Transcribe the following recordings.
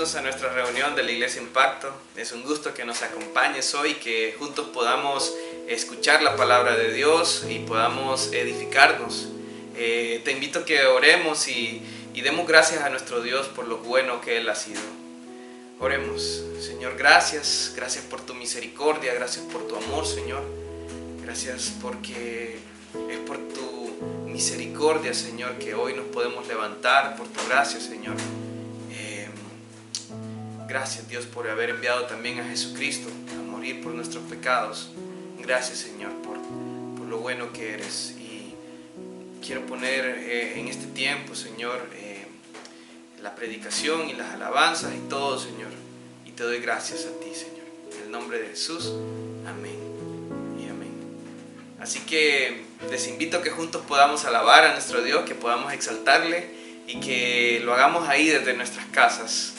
bienvenidos a nuestra reunión de la Iglesia Impacto. Es un gusto que nos acompañes hoy, que juntos podamos escuchar la palabra de Dios y podamos edificarnos. Te invito a que oremos y demos gracias a nuestro Dios por lo bueno que Él ha sido. Oremos. Señor, gracias por tu misericordia, gracias por tu amor, Señor. Gracias porque es por tu misericordia, Señor, que hoy nos podemos levantar, por tu gracia, Señor. Gracias, Dios, por haber enviado también a Jesucristo a morir por nuestros pecados. Gracias, Señor, por lo bueno que eres. Y quiero poner en este tiempo, Señor, la predicación y las alabanzas y todo, Señor. Y te doy gracias a ti, Señor. En el nombre de Jesús, amén y amén. Así que les invito a que juntos podamos alabar a nuestro Dios, que podamos exaltarle y que lo hagamos ahí desde nuestras casas.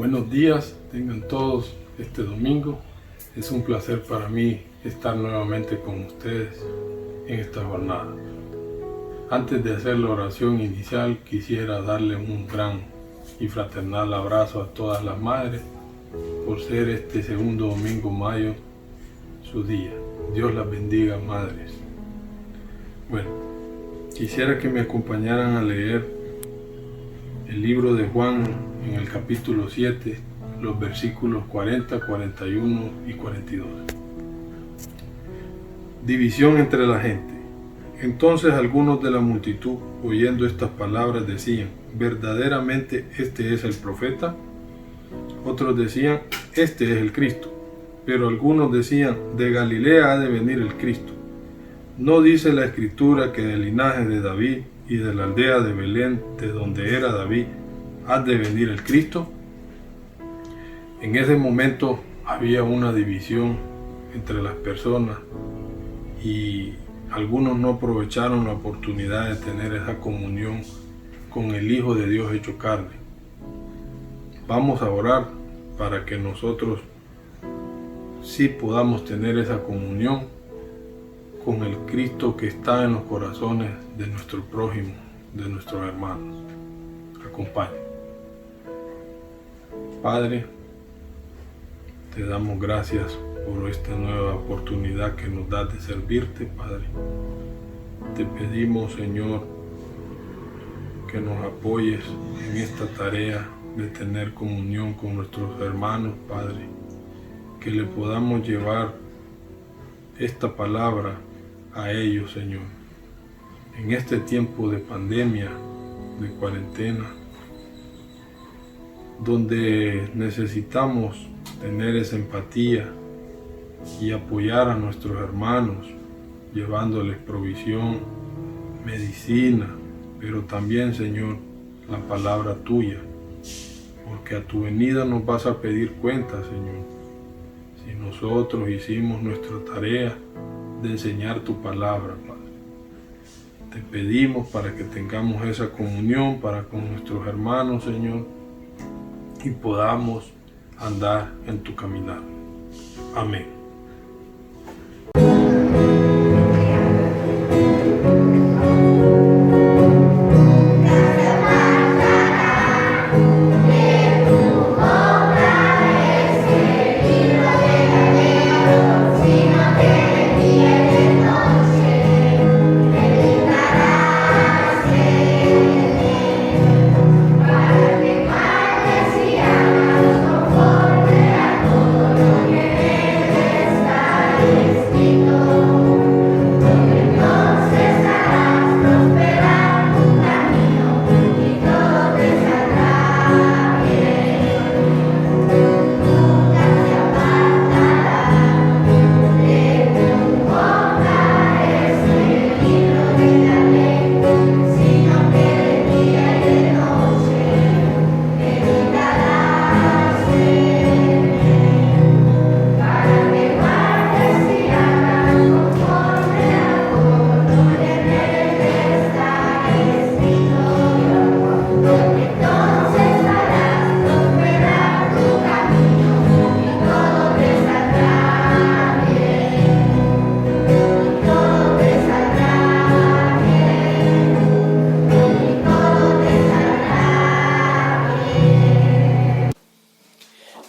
Buenos días, tengan todos este domingo. Es un placer para mí estar nuevamente con ustedes en esta jornada. Antes de hacer la oración inicial, quisiera darle un gran y fraternal abrazo a todas las madres por ser este segundo domingo mayo su día. Dios las bendiga, madres. Bueno, quisiera que me acompañaran a leer el libro de Juan en el capítulo 7, los versículos 40, 41 y 42. División entre la gente. Entonces algunos de la multitud, oyendo estas palabras, decían: ¿verdaderamente este es el profeta? Otros decían: este es el Cristo. Pero algunos decían: de Galilea ha de venir el Cristo. ¿No dice la Escritura que del linaje de David y de la aldea de Belén, de donde era David, ha de venir el Cristo? En ese momento había una división entre las personas y algunos no aprovecharon la oportunidad de tener esa comunión con el Hijo de Dios hecho carne. Vamos a orar para que nosotros sí podamos tener esa comunión con el Cristo que está en los corazones de nuestro prójimo, de nuestros hermanos. Acompáñenme. Padre, te damos gracias por esta nueva oportunidad que nos das de servirte, Padre. Te pedimos, Señor, que nos apoyes en esta tarea de tener comunión con nuestros hermanos, Padre. Que le podamos llevar esta palabra a ellos, Señor. En este tiempo de pandemia, de cuarentena, donde necesitamos tener esa empatía y apoyar a nuestros hermanos, llevándoles provisión, medicina, pero también, Señor, la palabra tuya, porque a tu venida nos vas a pedir cuenta, Señor, si nosotros hicimos nuestra tarea de enseñar tu palabra, Padre. Te pedimos para que tengamos esa comunión para con nuestros hermanos, Señor, y podamos andar en tu caminar. Amén.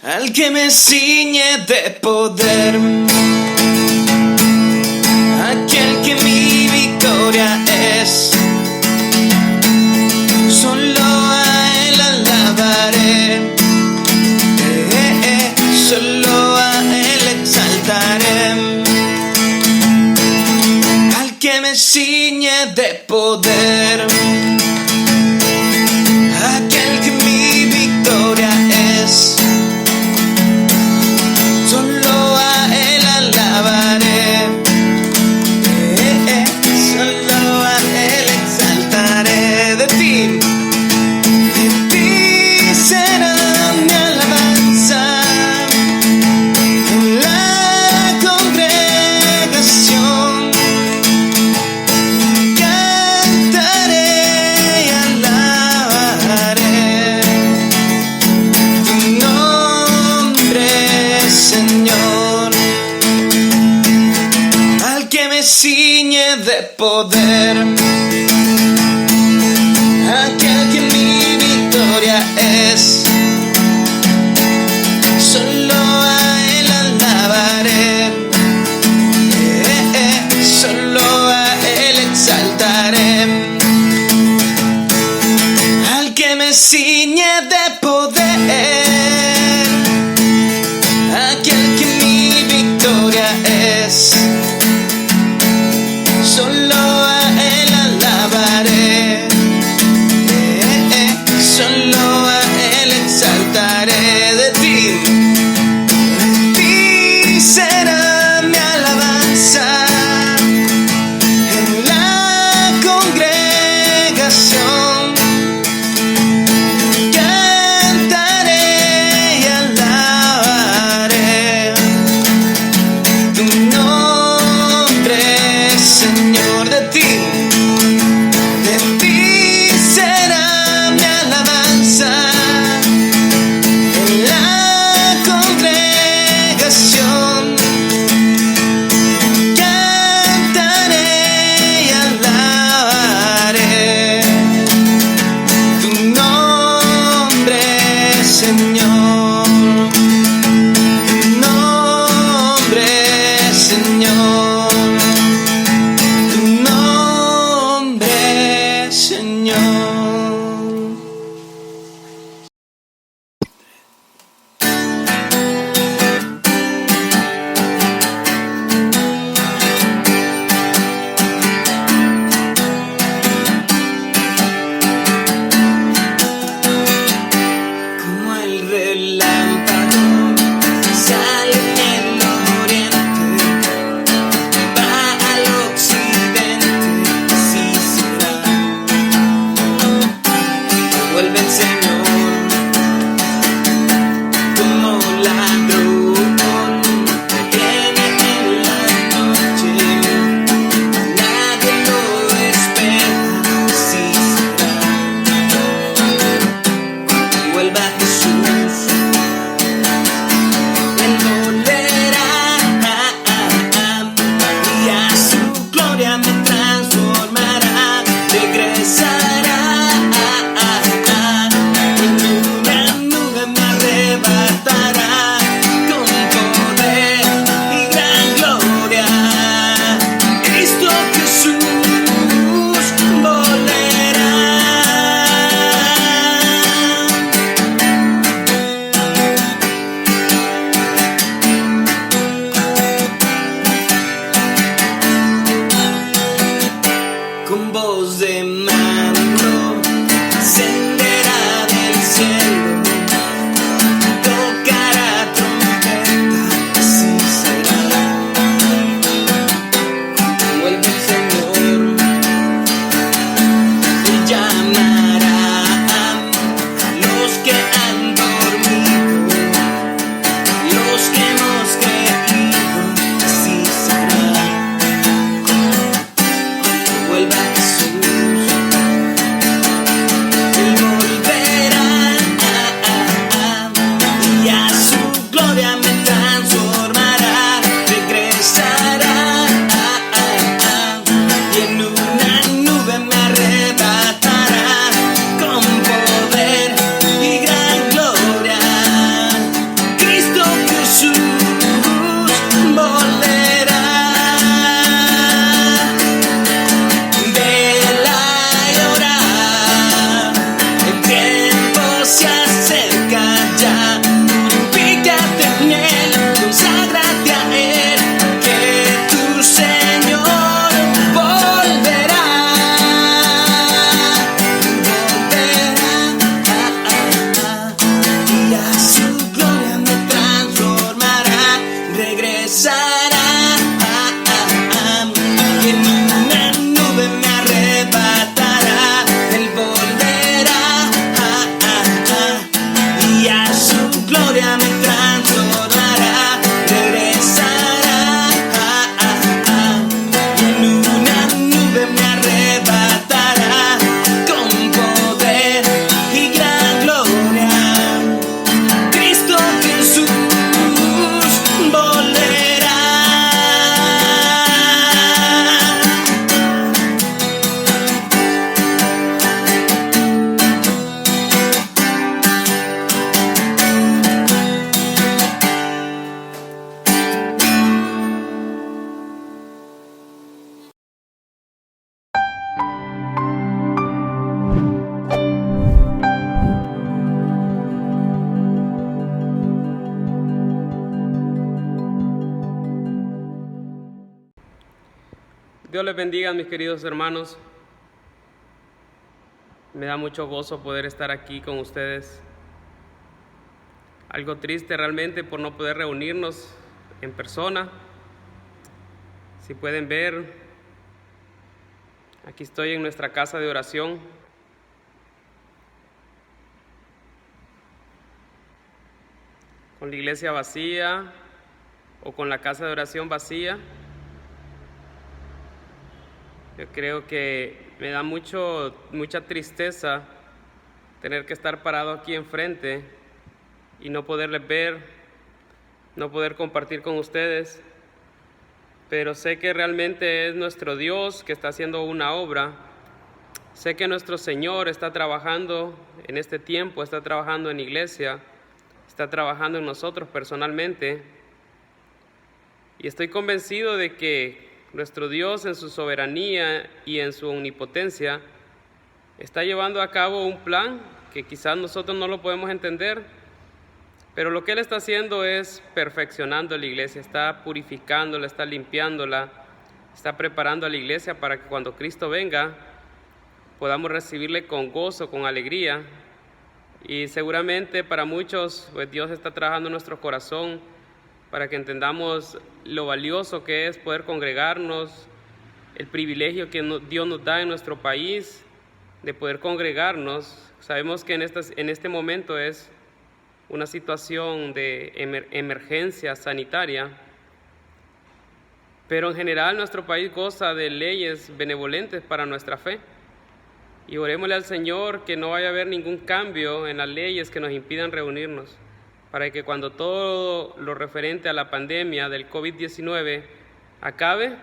Al que me ciñe de poder, aquel que mi victoria es, solo a él alabaré, solo a él exaltaré. Al que me ciñe de poder, aquel que mi victoria es, solo a él alabaré, solo a él exaltaré. De ti será mi alabanza en la congregación. Cantaré poder, aquel que mi victoria es. Solo a Él alabaré, solo a Él exaltaré, al que me ciñe de poder, aquel que mi victoria es. Solo a Él alabaré, solo a Él exaltaré. De ti será mi alabanza en la congregación. Cantaré y alabaré tu nombre, Señor. De ti será mi alabanza en la congregación. Cantaré y alabaré tu nombre, Señor. Tu nombre, Señor. Tu nombre, Señor. Como el relámpago sale en el oriente, va al occidente, así será. Vuelve el Señor como ladrón, viene en la noche, nadie lo espera, así será. Vuelva Jesús, Él volverá y a su gloria me transformará. Regresará Dios les bendiga, mis queridos hermanos. Me da mucho gozo poder estar aquí con ustedes. Algo triste realmente por no poder reunirnos en persona. Si pueden ver, aquí estoy en nuestra casa de oración. Con la iglesia vacía o con la casa de oración vacía. Yo creo que me da mucha tristeza tener que estar parado aquí enfrente y no poderles ver, no poder compartir con ustedes. Pero sé que realmente es nuestro Dios que está haciendo una obra. Sé que nuestro Señor está trabajando en este tiempo, está trabajando en iglesia, está trabajando en nosotros personalmente. Y estoy convencido de que nuestro Dios, en su soberanía y en su omnipotencia, está llevando a cabo un plan que quizás nosotros no lo podemos entender, pero lo que Él está haciendo es perfeccionando la iglesia, está purificándola, está limpiándola, está preparando a la iglesia para que cuando Cristo venga podamos recibirle con gozo, con alegría. Y seguramente para muchos, pues Dios está trabajando en nuestro corazón para que entendamos lo valioso que es poder congregarnos, el privilegio que Dios nos da en nuestro país de poder congregarnos. Sabemos que en este momento es una situación de emergencia sanitaria, pero en general nuestro país goza de leyes benevolentes para nuestra fe. Y orémosle al Señor que no vaya a haber ningún cambio en las leyes que nos impidan reunirnos, para que cuando todo lo referente a la pandemia del COVID-19 acabe,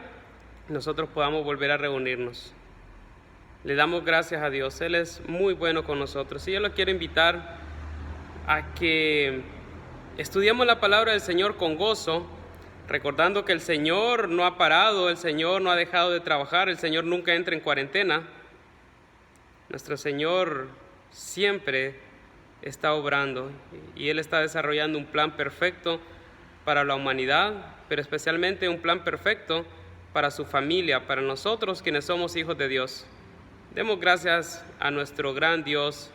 nosotros podamos volver a reunirnos. Le damos gracias a Dios, Él es muy bueno con nosotros. Y yo lo quiero invitar a que estudiemos la palabra del Señor con gozo, recordando que el Señor no ha parado, el Señor no ha dejado de trabajar, el Señor nunca entra en cuarentena. Nuestro Señor siempre está obrando y Él está desarrollando un plan perfecto para la humanidad, pero especialmente un plan perfecto para su familia, para nosotros quienes somos hijos de Dios. Demos gracias a nuestro gran Dios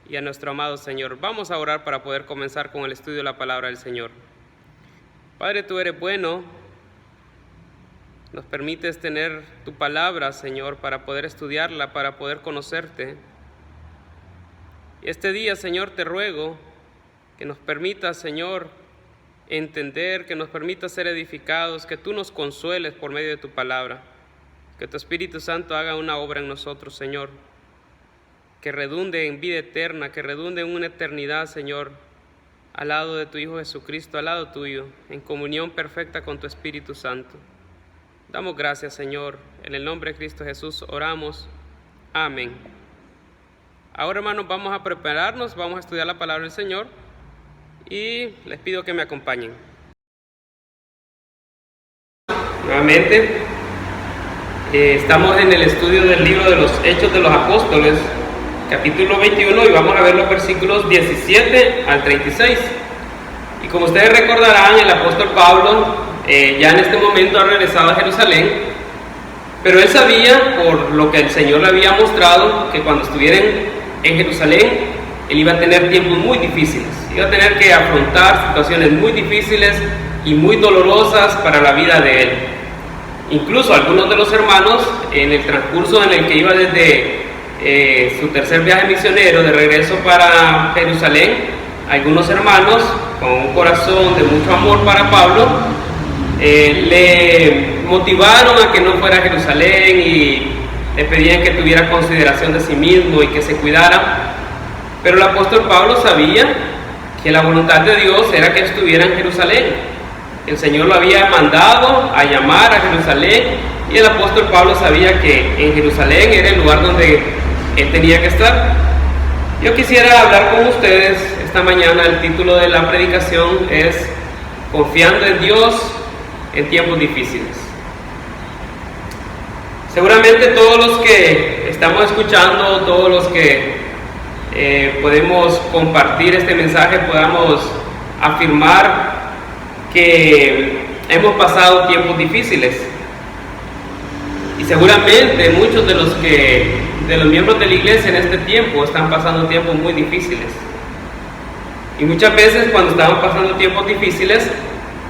y a nuestro amado Señor. Vamos a orar para poder comenzar con el estudio de la palabra del Señor. Padre, tú eres bueno, nos permites tener tu palabra, Señor, para poder estudiarla, para poder conocerte. Este día, Señor, te ruego que nos permitas, Señor, entender, que nos permitas ser edificados, que tú nos consueles por medio de tu palabra, que tu Espíritu Santo haga una obra en nosotros, Señor, que redunde en vida eterna, que redunde en una eternidad, Señor, al lado de tu Hijo Jesucristo, al lado tuyo, en comunión perfecta con tu Espíritu Santo. Damos gracias, Señor, en el nombre de Cristo Jesús oramos. Amén. Ahora, hermanos, vamos a prepararnos, vamos a estudiar la palabra del Señor y les pido que me acompañen. Nuevamente, estamos en el estudio del libro de los Hechos de los Apóstoles, capítulo 21, y vamos a ver los versículos 17 al 36. Y como ustedes recordarán, el apóstol Pablo ya en este momento ha regresado a Jerusalén, pero él sabía, por lo que el Señor le había mostrado, que cuando estuvieran en Jerusalén, él iba a tener tiempos muy difíciles, iba a tener que afrontar situaciones muy difíciles y muy dolorosas para la vida de él. Incluso algunos de los hermanos, en el transcurso en el que iba desde su tercer viaje misionero de regreso para Jerusalén, algunos hermanos con un corazón de mucho amor para Pablo le motivaron a que no fuera a Jerusalén y le pedían que tuviera consideración de sí mismo y que se cuidara. Pero el apóstol Pablo sabía que la voluntad de Dios era que estuviera en Jerusalén. El Señor lo había mandado a llamar a Jerusalén y el apóstol Pablo sabía que en Jerusalén era el lugar donde él tenía que estar. Yo quisiera hablar con ustedes esta mañana. El título de la predicación es Confiando en Dios en tiempos difíciles. Seguramente todos los que estamos escuchando, todos los que podemos compartir este mensaje, podamos afirmar que hemos pasado tiempos difíciles. Y seguramente muchos de los miembros de la iglesia en este tiempo están pasando tiempos muy difíciles. Y muchas veces cuando estamos pasando tiempos difíciles,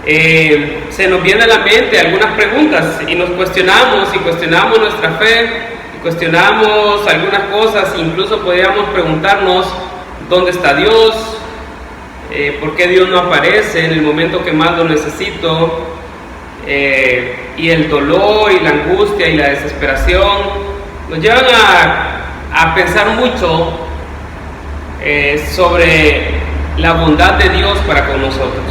se nos viene a la mente algunas preguntas y nos cuestionamos nuestra fe, y cuestionamos algunas cosas, incluso podríamos preguntarnos ¿dónde está Dios? ¿Por qué Dios no aparece en el momento que más lo necesito? Y el dolor y la angustia y la desesperación nos llevan a pensar mucho sobre la bondad de Dios para con nosotros.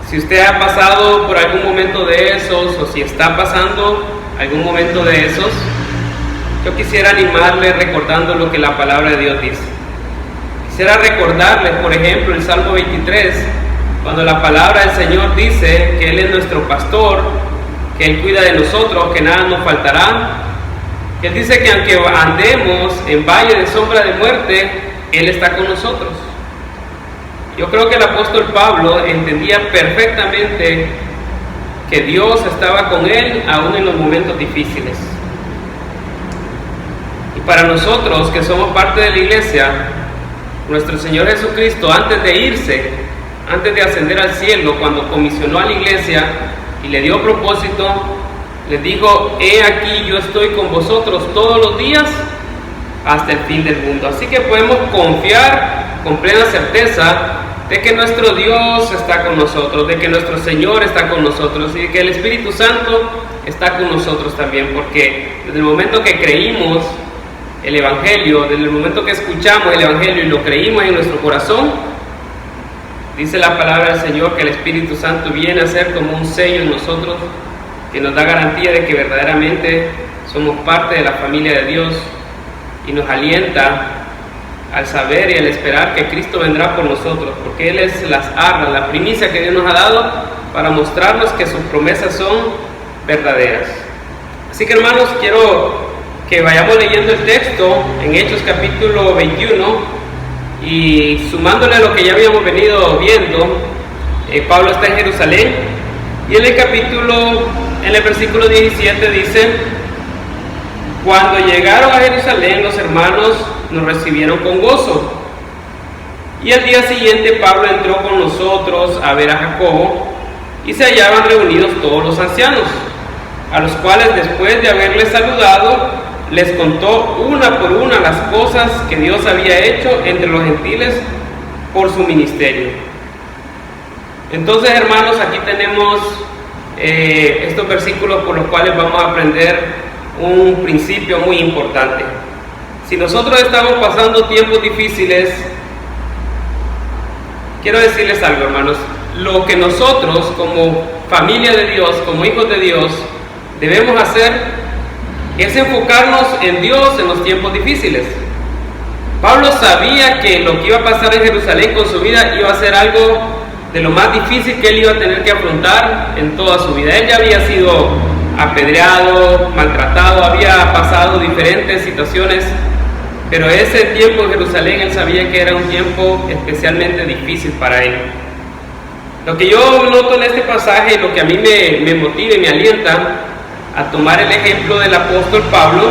Si usted ha pasado por algún momento de esos, o si está pasando algún momento de esos, yo quisiera animarle recordando lo que la palabra de Dios dice. Quisiera recordarles, por ejemplo, el Salmo 23, cuando la palabra del Señor dice que Él es nuestro pastor, que Él cuida de nosotros, que nada nos faltará. Él dice que aunque andemos en valle de sombra de muerte, Él está con nosotros. Yo creo que el apóstol Pablo entendía perfectamente que Dios estaba con él aún en los momentos difíciles. Y para nosotros que somos parte de la iglesia, nuestro Señor Jesucristo, antes de irse, antes de ascender al cielo, cuando comisionó a la iglesia y le dio propósito, les dijo: he aquí yo estoy con vosotros todos los días hasta el fin del mundo. Así que podemos confiar con plena certeza de que nuestro Dios está con nosotros, de que nuestro Señor está con nosotros y de que el Espíritu Santo está con nosotros también, porque desde el momento que creímos el Evangelio, desde el momento que escuchamos el Evangelio y lo creímos en nuestro corazón, dice la palabra del Señor que el Espíritu Santo viene a ser como un sello en nosotros que nos da garantía de que verdaderamente somos parte de la familia de Dios, y nos alienta al saber y al esperar que Cristo vendrá por nosotros, porque Él es las arras, la primicia que Dios nos ha dado para mostrarnos que sus promesas son verdaderas. Así que, hermanos, quiero que vayamos leyendo el texto en Hechos capítulo 21, y sumándole a lo que ya habíamos venido viendo, Pablo está en Jerusalén, y en el versículo 17 dice: cuando llegaron a Jerusalén, los hermanos nos recibieron con gozo. Y al día siguiente Pablo entró con nosotros a ver a Jacobo, y se hallaban reunidos todos los ancianos, a los cuales, después de haberles saludado, les contó una por una las cosas que Dios había hecho entre los gentiles por su ministerio. Entonces, hermanos, aquí tenemos estos versículos por los cuales vamos a aprender un principio muy importante. Si nosotros estamos pasando tiempos difíciles, quiero decirles algo, hermanos: lo que nosotros como familia de Dios, como hijos de Dios, debemos hacer es enfocarnos en Dios en los tiempos difíciles. Pablo sabía que lo que iba a pasar en Jerusalén con su vida iba a ser algo de lo más difícil que él iba a tener que afrontar en toda su vida. Él ya había sido apedreado, maltratado, había pasado diferentes situaciones, pero ese tiempo en Jerusalén él sabía que era un tiempo especialmente difícil para él. Lo que yo noto en este pasaje, lo que a mí me motiva y me alienta a tomar el ejemplo del apóstol Pablo,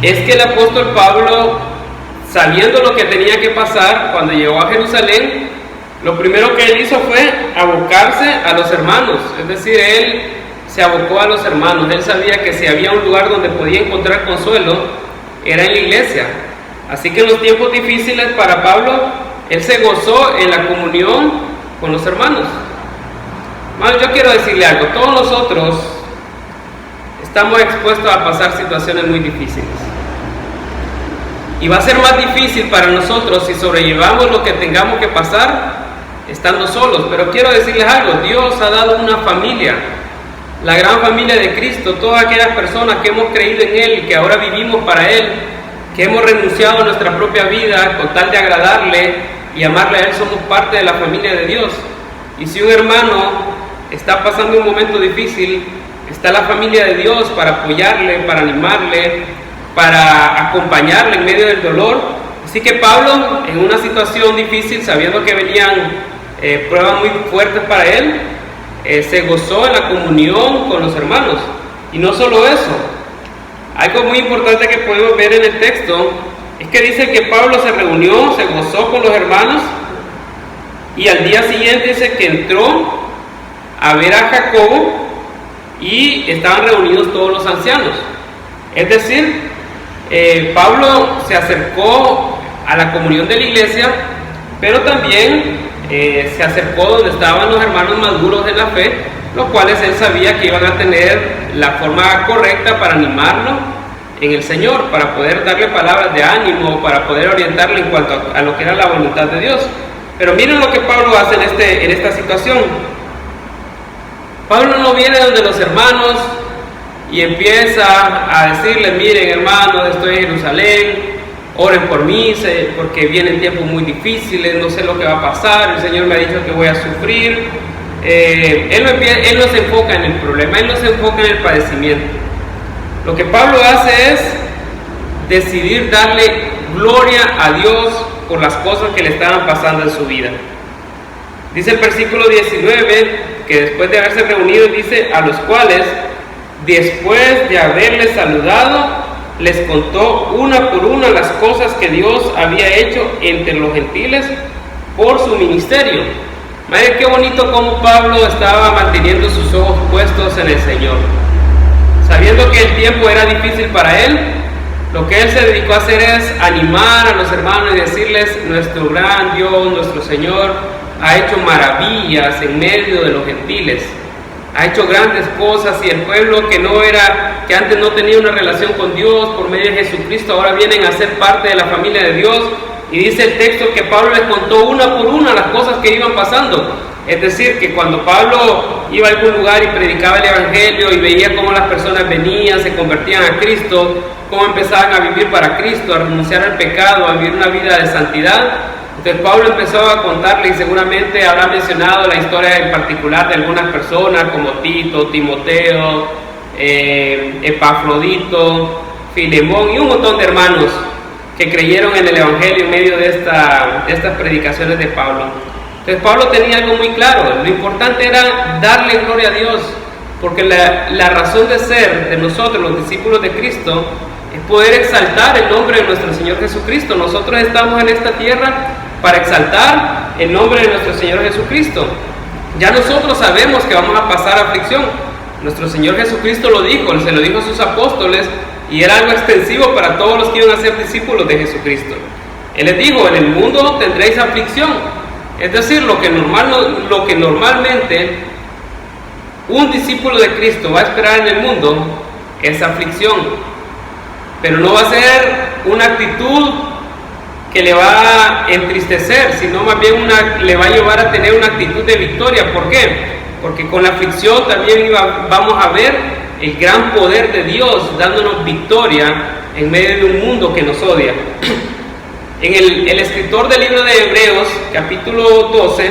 es que el apóstol Pablo, sabiendo lo que tenía que pasar cuando llegó a Jerusalén, lo primero que él hizo fue abocarse a los hermanos. Es decir, él se abocó a los hermanos. Él sabía que si había un lugar donde podía encontrar consuelo, era en la iglesia. Así que en los tiempos difíciles para Pablo, él se gozó en la comunión con los hermanos. Hermanos, yo quiero decirle algo: todos nosotros estamos expuestos a pasar situaciones muy difíciles, y va a ser más difícil para nosotros si sobrellevamos lo que tengamos que pasar estando solos. Pero quiero decirles algo: Dios ha dado una familia, la gran familia de Cristo, todas aquellas personas que hemos creído en Él, que ahora vivimos para Él, que hemos renunciado a nuestra propia vida con tal de agradarle y amarle a Él. Somos parte de la familia de Dios. Y si un hermano está pasando un momento difícil, está la familia de Dios para apoyarle, para animarle, para acompañarle en medio del dolor. Así que Pablo, en una situación difícil, sabiendo que venían pruebas muy fuertes para él, se gozó en la comunión con los hermanos. Y no solo eso, algo muy importante que podemos ver en el texto es que dice que Pablo se reunió, se gozó con los hermanos, y al día siguiente dice que entró a ver a Jacobo y estaban reunidos todos los ancianos. Es decir, Pablo se acercó a la comunión de la iglesia, pero también se acercó donde estaban los hermanos maduros de la fe, los cuales él sabía que iban a tener la forma correcta para animarlo en el Señor, para poder darle palabras de ánimo, para poder orientarle en cuanto a lo que era la voluntad de Dios. Pero miren lo que Pablo hace en esta situación. Pablo no viene donde los hermanos y empieza a decirles: miren, hermanos, estoy en Jerusalén, oren por mí, porque vienen tiempos muy difíciles, no sé lo que va a pasar, el Señor me ha dicho que voy a sufrir. Él no se enfoca en el problema, él no se enfoca en el padecimiento. Lo que Pablo hace es decidir darle gloria a Dios por las cosas que le estaban pasando en su vida. Dice el versículo 19 que después de haberse reunido, dice: a los cuales, después de haberles saludado, les contó una por una las cosas que Dios había hecho entre los gentiles por su ministerio. Madre, qué bonito cómo Pablo estaba manteniendo sus ojos puestos en el Señor. Sabiendo que el tiempo era difícil para él, lo que él se dedicó a hacer es animar a los hermanos y decirles: nuestro gran Dios, nuestro Señor, ha hecho maravillas en medio de los gentiles, ha hecho grandes cosas, y el pueblo que antes no tenía una relación con Dios por medio de Jesucristo, ahora vienen a ser parte de la familia de Dios. Y dice el texto que Pablo les contó una por una las cosas que iban pasando. Es decir, que cuando Pablo iba a algún lugar y predicaba el Evangelio y veía cómo las personas venían, se convertían a Cristo, cómo empezaban a vivir para Cristo, a renunciar al pecado, a vivir una vida de santidad, entonces Pablo empezó a contarle, y seguramente habrá mencionado la historia en particular de algunas personas como Tito, Timoteo, Epafrodito, Filemón y un montón de hermanos que creyeron en el Evangelio en medio de estas predicaciones de Pablo. Entonces Pablo tenía algo muy claro: lo importante era darle gloria a Dios, porque la razón de ser de nosotros, los discípulos de Cristo, es poder exaltar el nombre de nuestro Señor Jesucristo. Nosotros estamos en esta tierra para exaltar el nombre de nuestro Señor Jesucristo. Ya nosotros sabemos que vamos a pasar aflicción. Nuestro Señor Jesucristo lo dijo, se lo dijo a sus apóstoles, y era algo extensivo para todos los que iban a ser discípulos de Jesucristo. Él les dijo: en el mundo tendréis aflicción. Es decir, lo que normalmente un discípulo de Cristo va a esperar en el mundo es aflicción, pero no va a ser una actitud que le va a entristecer, sino más bien le va a llevar a tener una actitud de victoria. ¿Por qué? Porque con la aflicción también vamos a ver el gran poder de Dios dándonos victoria en medio de un mundo que nos odia. En el escritor del libro de Hebreos, capítulo 12,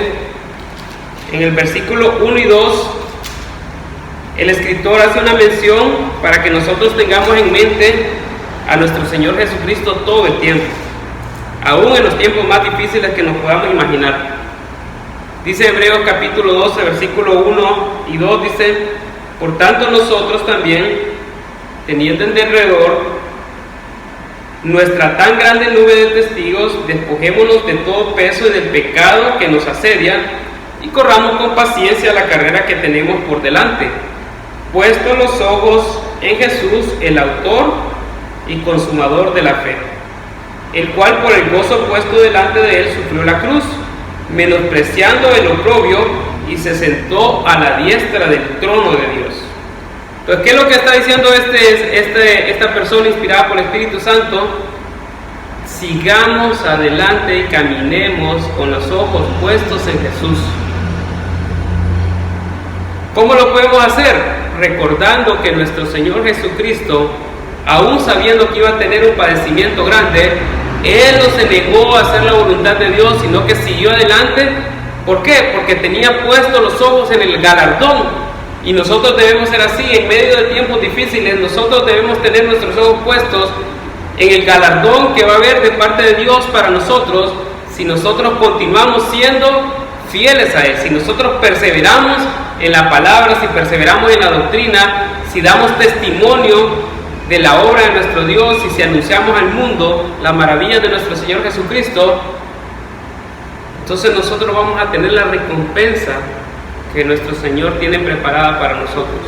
en el versículo 1 y 2, el escritor hace una mención para que nosotros tengamos en mente a nuestro Señor Jesucristo todo el tiempo, aún en los tiempos más difíciles que nos podamos imaginar. Dice Hebreos capítulo 12, versículo 1 y 2, dice: por tanto nosotros también, teniendo en derredor nuestra tan grande nube de testigos, despojémonos de todo peso y del pecado que nos asedia, y corramos con paciencia la carrera que tenemos por delante, puestos los ojos en Jesús, el autor y consumador de la fe, el cual por el gozo puesto delante de él sufrió la cruz, menospreciando el oprobio, y se sentó a la diestra del trono de Dios. Entonces, ¿qué es lo que está diciendo esta persona inspirada por el Espíritu Santo? Sigamos adelante y caminemos con los ojos puestos en Jesús. ¿Cómo lo podemos hacer? Recordando que nuestro Señor Jesucristo, aún sabiendo que iba a tener un padecimiento grande, Él no se negó a hacer la voluntad de Dios, sino que siguió adelante. ¿Por qué? Porque tenía puestos los ojos en el galardón. Y nosotros debemos ser así, en medio de tiempos difíciles, nosotros debemos tener nuestros ojos puestos en el galardón que va a haber de parte de Dios para nosotros, si nosotros continuamos siendo fieles a Él, si nosotros perseveramos en la palabra, si perseveramos en la doctrina, si damos testimonio de la obra de nuestro Dios y si anunciamos al mundo las maravillas de nuestro Señor Jesucristo, entonces nosotros vamos a tener la recompensa que nuestro Señor tiene preparada para nosotros.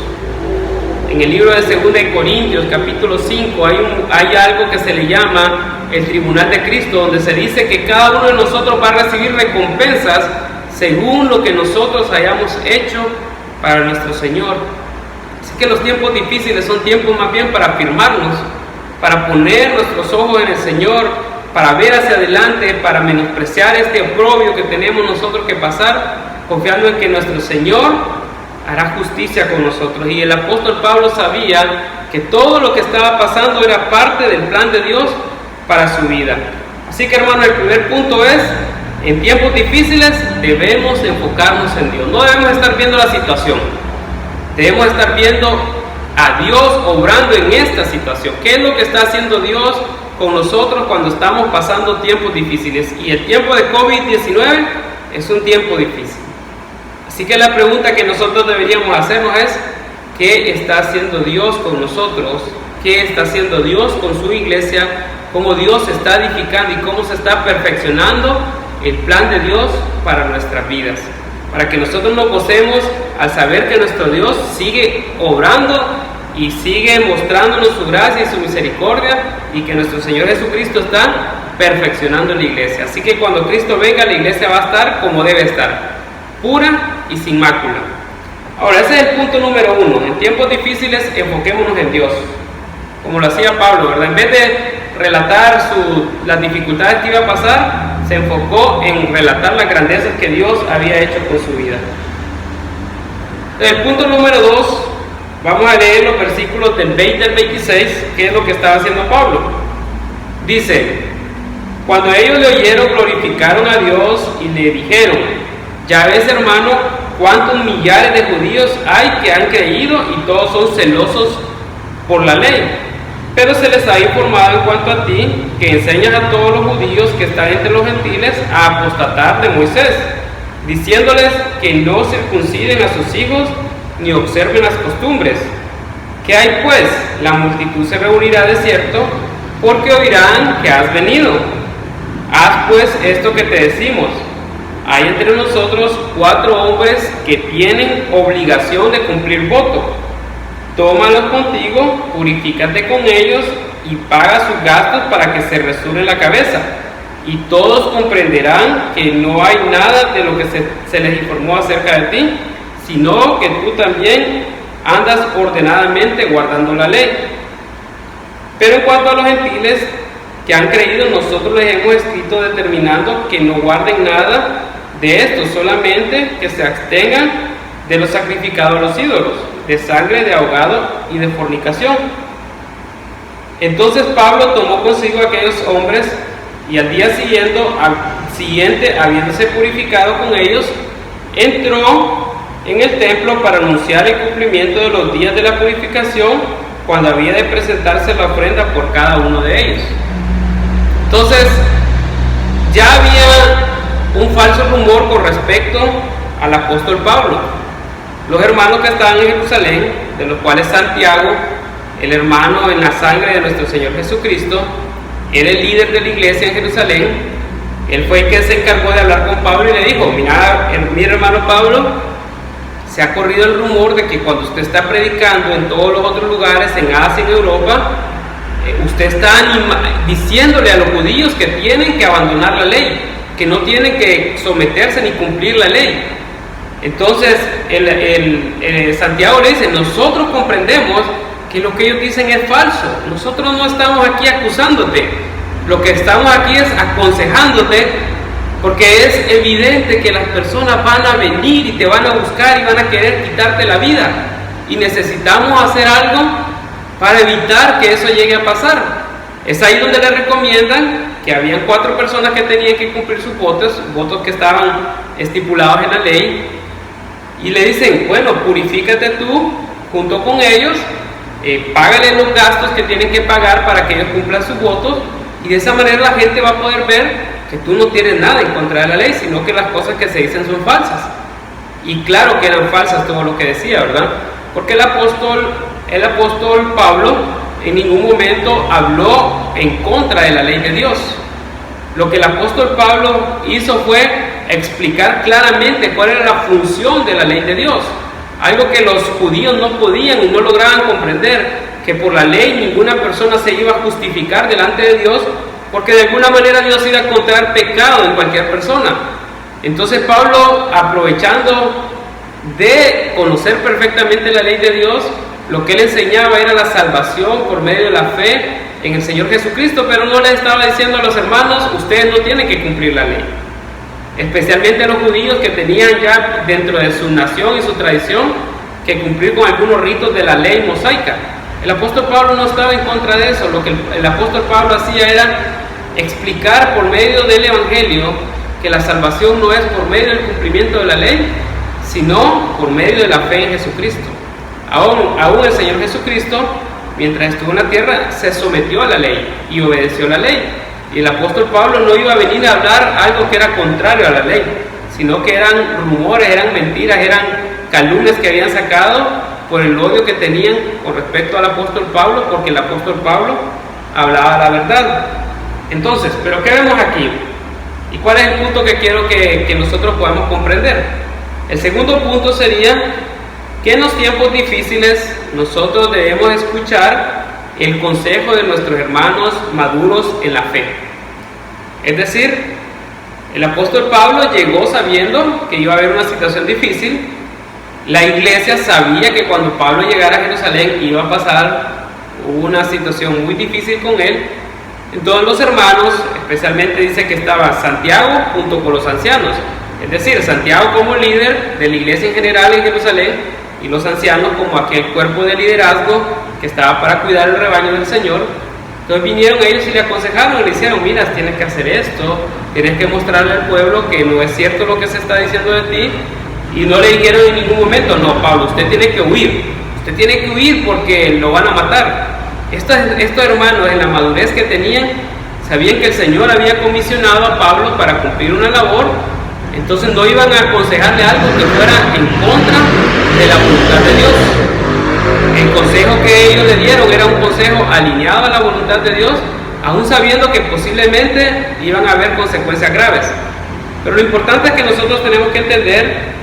En el libro de 2 de Corintios, capítulo 5, hay algo que se le llama el tribunal de Cristo, donde se dice que cada uno de nosotros va a recibir recompensas según lo que nosotros hayamos hecho para nuestro Señor. Así que los tiempos difíciles son tiempos más bien para afirmarnos, para poner nuestros ojos en el Señor, para ver hacia adelante, para menospreciar este oprobio que tenemos nosotros que pasar, confiando en que nuestro Señor hará justicia con nosotros. Y el apóstol Pablo sabía que todo lo que estaba pasando era parte del plan de Dios para su vida. Así que, hermano, el primer punto es: en tiempos difíciles debemos enfocarnos en Dios. No debemos estar viendo la situación, debemos estar viendo a Dios obrando en esta situación. ¿Qué es lo que está haciendo Dios con nosotros cuando estamos pasando tiempos difíciles? Y el tiempo de COVID-19 es un tiempo difícil. Así que la pregunta que nosotros deberíamos hacernos es: ¿qué está haciendo Dios con nosotros? ¿Qué está haciendo Dios con su iglesia? ¿Cómo Dios se está edificando y cómo se está perfeccionando el plan de Dios para nuestras vidas? Para que nosotros nos gocemos al saber que nuestro Dios sigue obrando y sigue mostrándonos su gracia y su misericordia, y que nuestro Señor Jesucristo está perfeccionando la iglesia. Así que cuando Cristo venga, la iglesia va a estar como debe estar, pura y sin mácula. Ahora, ese es el punto número 1. En tiempos difíciles, enfoquémonos en Dios, como lo hacía Pablo, ¿verdad? En vez de relatar las dificultades que iba a pasar, se enfocó en relatar las grandezas que Dios había hecho con su vida. El punto número 2, vamos a leer los versículos del 20 al 26, que es lo que estaba haciendo Pablo. Dice: cuando ellos le oyeron, glorificaron a Dios y le dijeron: ya ves, hermano, cuántos millares de judíos hay que han creído y todos son celosos por la ley. Pero se les ha informado en cuanto a ti, que enseñas a todos los judíos que están entre los gentiles a apostatar de Moisés, diciéndoles que no circunciden a sus hijos ni observen las costumbres. ¿Qué hay pues? La multitud se reunirá de cierto, porque oirán que has venido. Haz pues esto que te decimos. Hay entre nosotros 4 hombres que tienen obligación de cumplir voto. Tómalos contigo, purifícate con ellos y paga sus gastos para que se rasuren la cabeza. Y todos comprenderán que no hay nada de lo que se les informó acerca de ti, sino que tú también andas ordenadamente guardando la ley. Pero en cuanto a los gentiles que han creído, nosotros les hemos escrito determinando que no guarden nada de esto, solamente que se abstengan de lo sacrificado a los ídolos, de sangre de ahogado y de fornicación. Entonces Pablo tomó consigo a aquellos hombres, y al día siguiente, habiéndose purificado con ellos, entró en el templo para anunciar el cumplimiento de los días de la purificación, cuando había de presentarse la ofrenda por cada uno de ellos. Entonces, ya había un falso rumor con respecto al apóstol Pablo. Los hermanos que estaban en Jerusalén, de los cuales Santiago, el hermano en la sangre de nuestro Señor Jesucristo, era el líder de la iglesia en Jerusalén. Él fue el que se encargó de hablar con Pablo y le dijo: mira hermano Pablo, se ha corrido el rumor de que cuando usted está predicando en todos los otros lugares, en Asia, en Europa, usted está diciéndole a los judíos que tienen que abandonar la ley, que no tienen que someterse ni cumplir la ley. Entonces Santiago le dice: nosotros comprendemos que lo que ellos dicen es falso. Nosotros no estamos aquí acusándote, lo que estamos aquí es aconsejándote, porque es evidente que las personas van a venir y te van a buscar y van a querer quitarte la vida, y necesitamos hacer algo para evitar que eso llegue a pasar. Es ahí donde le recomiendan que habían 4 personas que tenían que cumplir sus votos que estaban estipulados en la ley, y le dicen: bueno, purifícate tú junto con ellos, págale los gastos que tienen que pagar para que ellos cumplan sus votos, y de esa manera la gente va a poder ver que tú no tienes nada en contra de la ley, sino que las cosas que se dicen son falsas. Y claro que eran falsas todo lo que decía, ¿verdad? Porque el apóstol Pablo en ningún momento habló en contra de la ley de Dios. Lo que el apóstol Pablo hizo fue explicar claramente cuál era la función de la ley de Dios. Algo que los judíos no podían y no lograban comprender, que por la ley ninguna persona se iba a justificar delante de Dios, porque de alguna manera Dios iba a encontrar pecado en cualquier persona. Entonces Pablo, aprovechando de conocer perfectamente la ley de Dios, lo que él enseñaba era la salvación por medio de la fe en el Señor Jesucristo, pero no le estaba diciendo a los hermanos, ustedes no tienen que cumplir la ley. Especialmente a los judíos que tenían ya dentro de su nación y su tradición que cumplir con algunos ritos de la ley mosaica. El apóstol Pablo no estaba en contra de eso. Lo que el apóstol Pablo hacía era explicar por medio del Evangelio que la salvación no es por medio del cumplimiento de la ley, sino por medio de la fe en Jesucristo. Aún el Señor Jesucristo, mientras estuvo en la tierra, se sometió a la ley y obedeció la ley. Y el apóstol Pablo no iba a venir a hablar algo que era contrario a la ley, sino que eran rumores, eran mentiras, eran calumnias que habían sacado por el odio que tenían con respecto al apóstol Pablo, porque el apóstol Pablo hablaba la verdad. Entonces, ¿pero qué vemos aquí? ¿Y cuál es el punto que quiero que nosotros podamos comprender? El segundo punto sería que en los tiempos difíciles nosotros debemos escuchar el consejo de nuestros hermanos maduros en la fe. Es decir, el apóstol Pablo llegó sabiendo que iba a haber una situación difícil. La iglesia sabía que cuando Pablo llegara a Jerusalén iba a pasar una situación muy difícil con él. Entonces los hermanos, especialmente dice que estaba Santiago junto con los ancianos, es decir, Santiago como líder de la iglesia en general en Jerusalén, y los ancianos como aquel cuerpo de liderazgo que estaba para cuidar el rebaño del Señor. Entonces vinieron ellos y le aconsejaron y le dijeron, mira, tienes que hacer esto, tienes que mostrarle al pueblo que no es cierto lo que se está diciendo de ti. Y no le dijeron en ningún momento, no, Pablo, usted tiene que huir porque lo van a matar. Estos hermanos, en la madurez que tenían, sabían que el Señor había comisionado a Pablo para cumplir una labor. Entonces no iban a aconsejarle algo que fuera en contra de la voluntad de Dios. El consejo que ellos le dieron era un consejo alineado a la voluntad de Dios, aún sabiendo que posiblemente iban a haber consecuencias graves. Pero lo importante es que nosotros tenemos que entender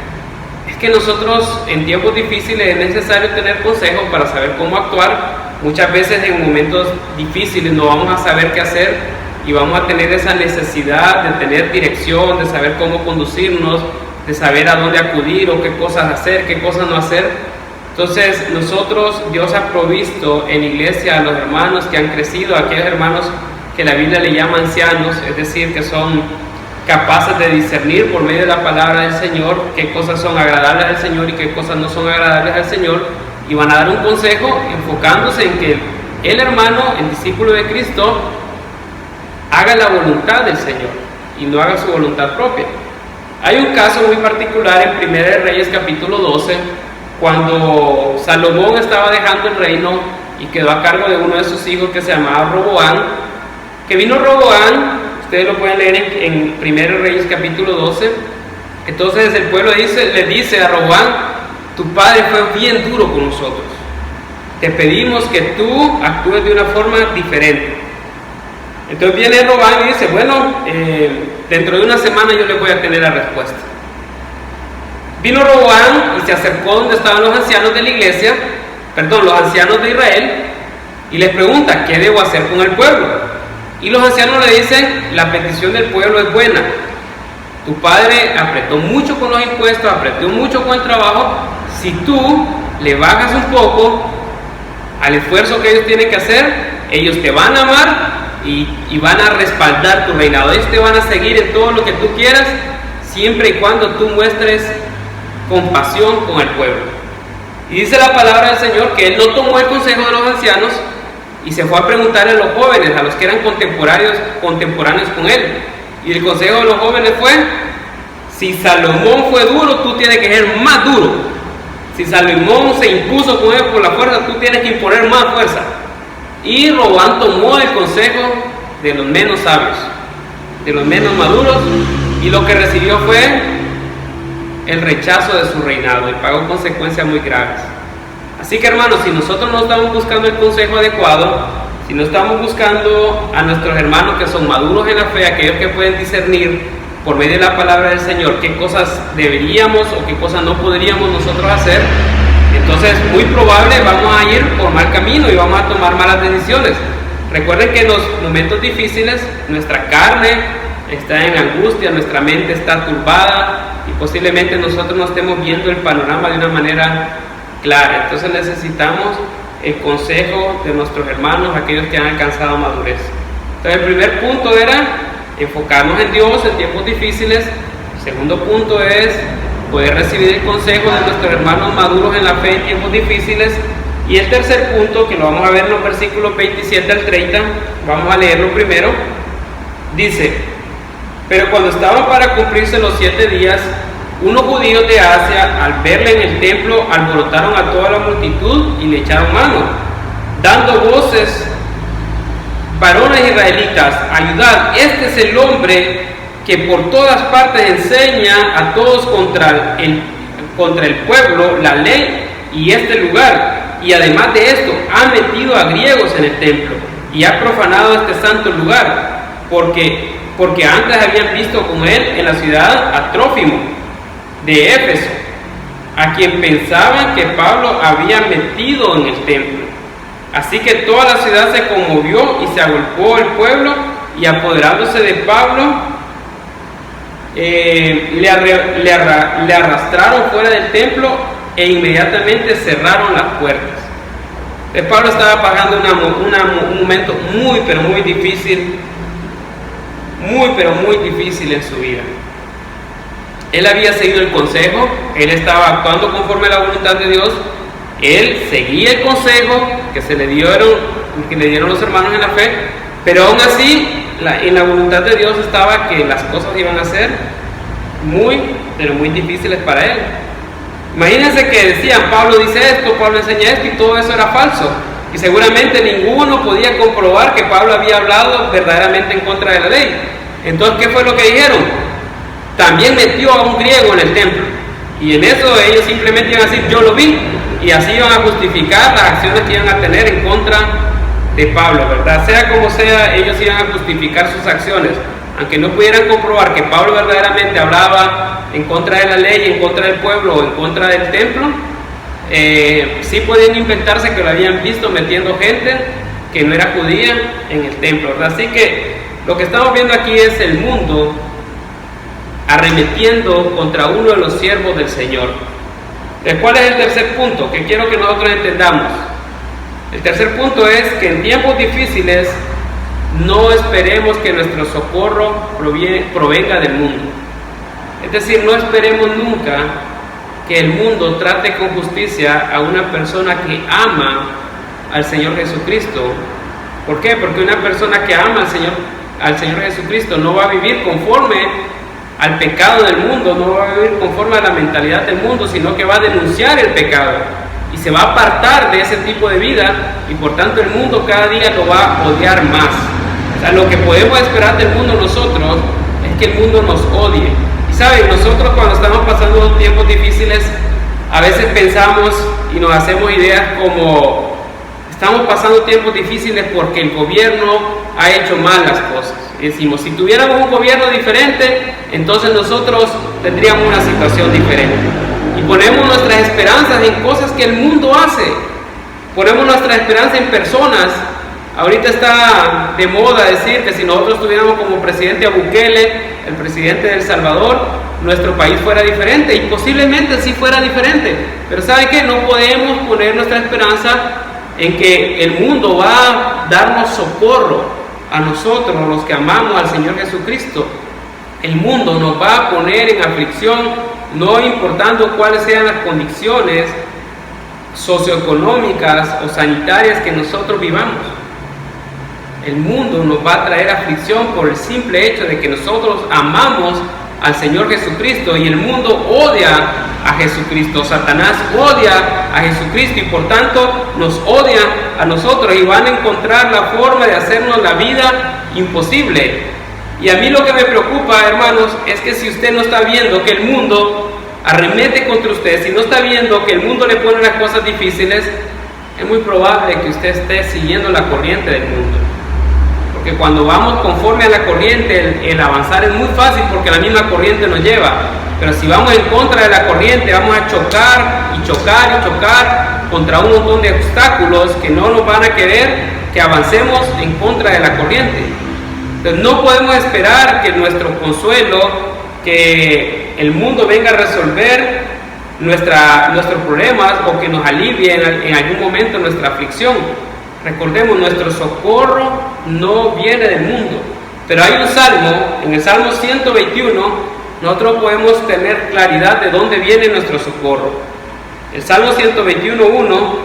es que nosotros en tiempos difíciles es necesario tener consejos para saber cómo actuar. Muchas veces en momentos difíciles no vamos a saber qué hacer y vamos a tener esa necesidad de tener dirección, de saber cómo conducirnos, de saber a dónde acudir o qué cosas hacer, qué cosas no hacer. Entonces nosotros, Dios ha provisto en iglesia a los hermanos que han crecido, a aquellos hermanos que la Biblia le llama ancianos, es decir, que son capaces de discernir por medio de la palabra del Señor qué cosas son agradables al Señor y qué cosas no son agradables al Señor, y van a dar un consejo enfocándose en que el hermano, el discípulo de Cristo, haga la voluntad del Señor y no haga su voluntad propia. Hay un caso muy particular en 1 Reyes capítulo 12, cuando Salomón estaba dejando el reino y quedó a cargo de uno de sus hijos que se llamaba Roboam, que vino Roboam, ustedes lo pueden leer en 1 Reyes capítulo 12. Entonces el pueblo le dice a Roboam, tu padre fue bien duro con nosotros, te pedimos que tú actúes de una forma diferente. Entonces viene Roboam y dice, bueno, dentro de una semana yo le voy a tener la respuesta. Vino Roboam y se acercó donde estaban los ancianos de la iglesia, los ancianos de Israel, y les pregunta, ¿qué debo hacer con el pueblo? Y los ancianos le dicen, la petición del pueblo es buena. Tu padre apretó mucho con los impuestos, apretó mucho con el trabajo. Si tú le bajas un poco al esfuerzo que ellos tienen que hacer, ellos te van a amar y van a respaldar tu reinado. Ellos te van a seguir en todo lo que tú quieras, siempre y cuando tú muestres compasión con el pueblo. Y dice la palabra del Señor que él no tomó el consejo de los ancianos y se fue a preguntarle a los jóvenes, a los que eran contemporáneos con él. Y el consejo de los jóvenes fue, si Salomón fue duro, tú tienes que ser más duro. Si Salomón se impuso con él por la fuerza, tú tienes que imponer más fuerza. Y Roboam tomó el consejo de los menos sabios, de los menos maduros, y lo que recibió fue el rechazo de su reinado y pagó consecuencias muy graves. Así que, hermanos, si nosotros no estamos buscando el consejo adecuado, si no estamos buscando a nuestros hermanos que son maduros en la fe, aquellos que pueden discernir por medio de la palabra del Señor qué cosas deberíamos o qué cosas no podríamos nosotros hacer, entonces muy probable vamos a ir por mal camino y vamos a tomar malas decisiones. Recuerden que en los momentos difíciles nuestra carne está en angustia, nuestra mente está turbada y posiblemente nosotros no estemos viendo el panorama de una manera clara. Entonces necesitamos el consejo de nuestros hermanos, aquellos que han alcanzado madurez. Entonces el primer punto era enfocarnos en Dios en tiempos difíciles. El segundo punto es poder recibir el consejo de nuestros hermanos maduros en la fe en tiempos difíciles. Y el tercer punto, que lo vamos a ver en los versículos 27 al 30, vamos a leerlo primero. Dice: pero cuando estaban para cumplirse los 7 días, unos judíos de Asia, al verle en el templo, alborotaron a toda la multitud y le echaron mano, dando voces: varones israelitas, ayudad, este es el hombre que por todas partes enseña a todos contra el pueblo la ley y este lugar, y además de esto ha metido a griegos en el templo y ha profanado este santo lugar, porque antes habían visto con él en la ciudad a Trófimo de Éfeso, a quien pensaban que Pablo había metido en el templo. Así que toda la ciudad se conmovió y se agolpó el pueblo, y apoderándose de Pablo le arrastraron fuera del templo e inmediatamente cerraron las puertas. Pablo estaba pasando un momento muy difícil, muy difícil en su vida. Él había seguido el consejo, él estaba actuando conforme a la voluntad de Dios, él seguía el consejo que le dieron los hermanos en la fe, pero aún así en la voluntad de Dios estaba que las cosas iban a ser muy difíciles para él. Imagínense que decían: Pablo dice esto, Pablo enseña esto, y todo eso era falso, y seguramente ninguno podía comprobar que Pablo había hablado verdaderamente en contra de la ley. Entonces, ¿qué fue lo que dijeron? También metió a un griego en el templo, y en eso ellos simplemente iban a decir: yo lo vi, y así iban a justificar las acciones que iban a tener en contra de Pablo, ¿verdad? Sea como sea, ellos iban a justificar sus acciones, aunque no pudieran comprobar que Pablo verdaderamente hablaba en contra de la ley, en contra del pueblo o en contra del templo. Sí podían inventarse que lo habían visto metiendo gente que no era judía en el templo, ¿verdad? Así que lo que estamos viendo aquí es el mundo arremetiendo contra uno de los siervos del Señor. ¿Cuál es el tercer punto que quiero que nosotros entendamos? El tercer punto es que en tiempos difíciles no esperemos que nuestro socorro provenga del mundo. Es decir, no esperemos nunca que el mundo trate con justicia a una persona que ama al Señor Jesucristo. ¿Por qué? Porque una persona que ama al Señor Jesucristo no va a vivir conforme al pecado del mundo, no va a vivir conforme a la mentalidad del mundo, sino que va a denunciar el pecado y se va a apartar de ese tipo de vida, y por tanto el mundo cada día lo va a odiar más. O sea, lo que podemos esperar del mundo nosotros es que el mundo nos odie. Y saben, nosotros cuando estamos pasando tiempos difíciles, a veces pensamos y nos hacemos ideas como: estamos pasando tiempos difíciles porque el gobierno ha hecho mal las cosas. Y decimos: si tuviéramos un gobierno diferente, entonces nosotros tendríamos una situación diferente. Y ponemos nuestras esperanzas en cosas que el mundo hace. Ponemos nuestra esperanza en personas. Ahorita está de moda decir que si nosotros tuviéramos como presidente a Bukele, el presidente de El Salvador, nuestro país fuera diferente, y posiblemente sí fuera diferente. Pero ¿saben qué? No podemos poner nuestra esperanza en que el mundo va a darnos socorro a nosotros, los que amamos al Señor Jesucristo. El mundo nos va a poner en aflicción, no importando cuáles sean las condiciones socioeconómicas o sanitarias que nosotros vivamos. El mundo nos va a traer aflicción por el simple hecho de que nosotros amamos al Señor Jesucristo, y el mundo odia a Jesucristo. Satanás odia a Jesucristo y por tanto nos odia a nosotros, y van a encontrar la forma de hacernos la vida imposible. Y a mí lo que me preocupa, hermanos, es que si usted no está viendo que el mundo arremete contra usted, si no está viendo que el mundo le pone las cosas difíciles, es muy probable que usted esté siguiendo la corriente del mundo. Porque cuando vamos conforme a la corriente, el avanzar es muy fácil porque la misma corriente nos lleva. Pero si vamos en contra de la corriente, vamos a chocar y chocar y chocar contra un montón de obstáculos que no nos van a querer que avancemos en contra de la corriente. Entonces no podemos esperar que nuestro consuelo, que el mundo venga a resolver nuestros problemas o que nos alivie en algún momento nuestra aflicción. Recordemos, nuestro socorro no viene del mundo. Pero hay un salmo, en el Salmo 121, nosotros podemos tener claridad de dónde viene nuestro socorro. El Salmo 121.1,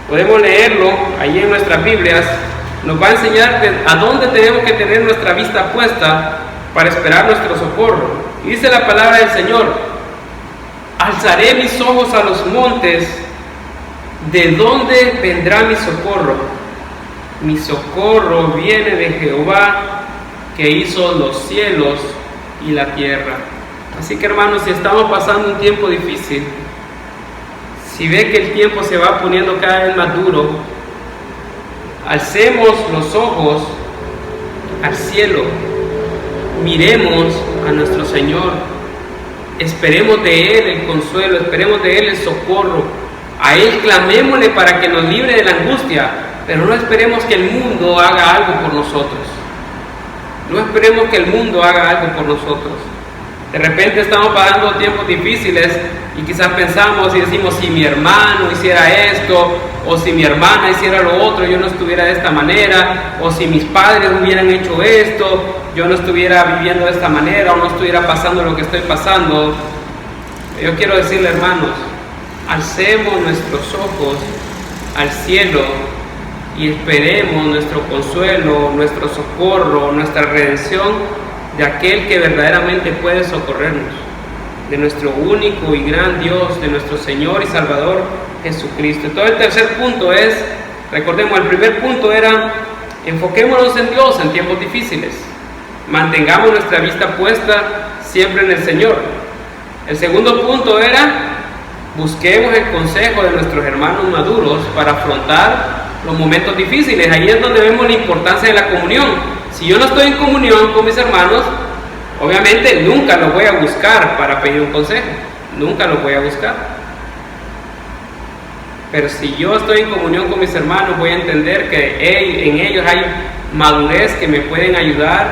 podemos leerlo ahí en nuestras Biblias, nos va a enseñar a dónde tenemos que tener nuestra vista puesta para esperar nuestro socorro. Y dice la palabra del Señor: alzaré mis ojos a los montes, ¿de dónde vendrá mi socorro? Mi socorro viene de Jehová, que hizo los cielos y la tierra. Así que, hermanos, si estamos pasando un tiempo difícil, si ve que el tiempo se va poniendo cada vez más duro, alcemos los ojos al cielo, miremos a nuestro Señor, esperemos de Él el consuelo, esperemos de Él el socorro, a Él clamémosle para que nos libre de la angustia, pero no esperemos que el mundo haga algo por nosotros. No esperemos que el mundo haga algo por nosotros. De repente estamos pasando tiempos difíciles y quizás pensamos y decimos: si mi hermano hiciera esto, o si mi hermana hiciera lo otro, yo no estuviera de esta manera, o si mis padres hubieran hecho esto, yo no estuviera viviendo de esta manera, o no estuviera pasando lo que estoy pasando. Yo quiero decirle, hermanos, alcemos nuestros ojos al cielo y esperemos nuestro consuelo, nuestro socorro, nuestra redención de aquel que verdaderamente puede socorrernos, de nuestro único y gran Dios, de nuestro Señor y Salvador Jesucristo. Entonces el tercer punto es, recordemos, el primer punto era: enfoquémonos en Dios en tiempos difíciles, mantengamos nuestra vista puesta siempre en el Señor. El segundo punto era: busquemos el consejo de nuestros hermanos maduros para afrontar los momentos difíciles. Ahí es donde vemos la importancia de la comunión. Si yo no estoy en comunión con mis hermanos, obviamente nunca los voy a buscar para pedir un consejo, nunca los voy a buscar. Pero si yo estoy en comunión con mis hermanos, voy a entender que en ellos hay madurez que me pueden ayudar